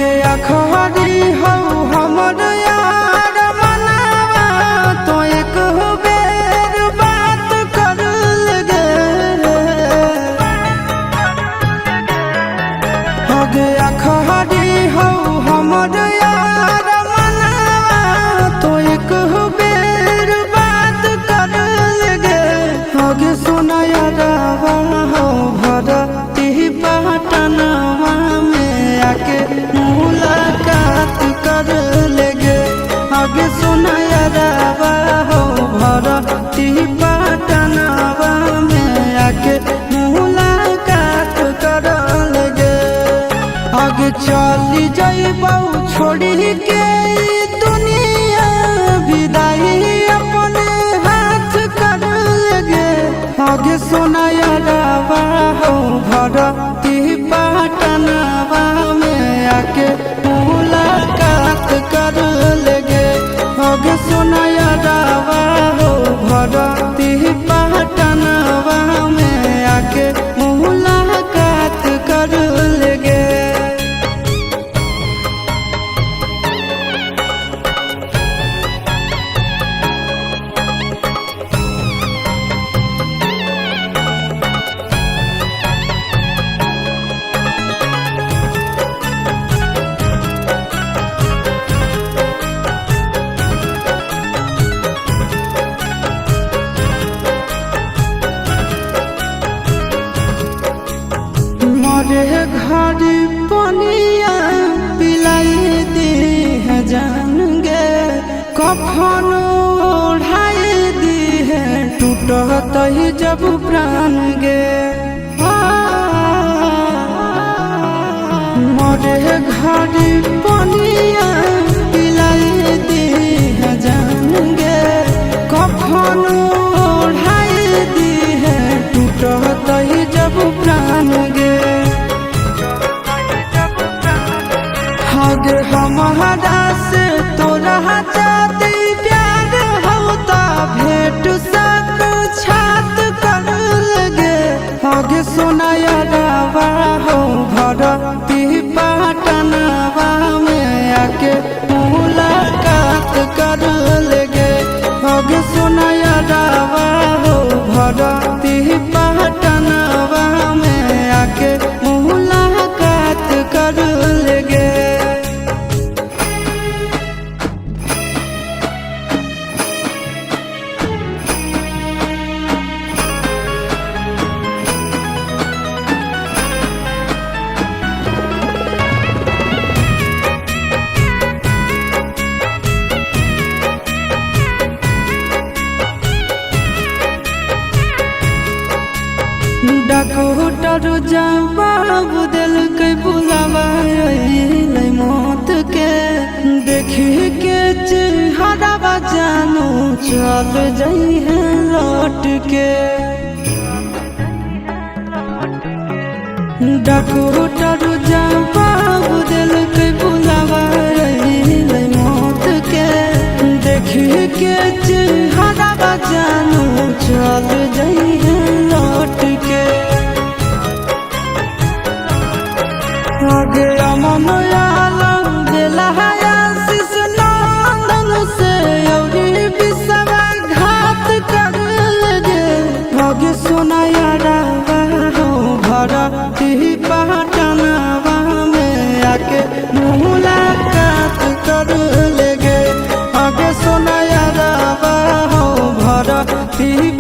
हगे अखबारी हो हमर यार मनावा तो एक बेर बात कर लगे। हगे अखबारी हो हमर यार मनावा तो एक बेर बात कर लगे। हगे सोना यारावा हो भरती पटनवा में आके मुलाकात कर लेगे। आगे सुना यारावा हो भरती पटनवा में आके मुलाकात कर लेगे। आगे चली जाइबौ छोड़ी के दुनिया विदाई अपने हाथ कर लेगे। आगे सुना यारावा हो भरती पटनवा में आके मुलाकात कर लेगे। आगे सुना यारावा हो भरती पटनवा में आके मुलाकात कर लेगे। मरे घड़ी पनिया पिलाई दी है जान गे। कफन ओढ़ाई दी है टूटत ही जब प्राण गे। मरे घड़ी पनिया पिलाई दी है जान गे। कफन ओढ़ाई दी है टूटत ही जब प्राण गे। हगे हमारा से तोरा जाती प्यार होता भेंट साक्षात कर लगे। हगे सोना यारावा हो भरती पटनवा में आके मुलाकात कर लेगे। हगे सोना यारावा हो भरती पटनवा में आके मुलाकात कर लेगे। डॉक्टर जवाब दिल के बुलावा अइलै मौत के। देखी के चेहरा जानू चल जाई है लौट के। डॉक्टर जवाब दिल के बुलावा अइलै मौत के। देखी के चेहरा जानू चल जाई है लौट के। आगे अमन आलम दिला आशीष नंदन से औरी विश्वासघात कर लगे। आगे सोना यारावा हो भरती पटनवा में आके मुलाकात कर लेगे। आगे सोना यारावा हो भरती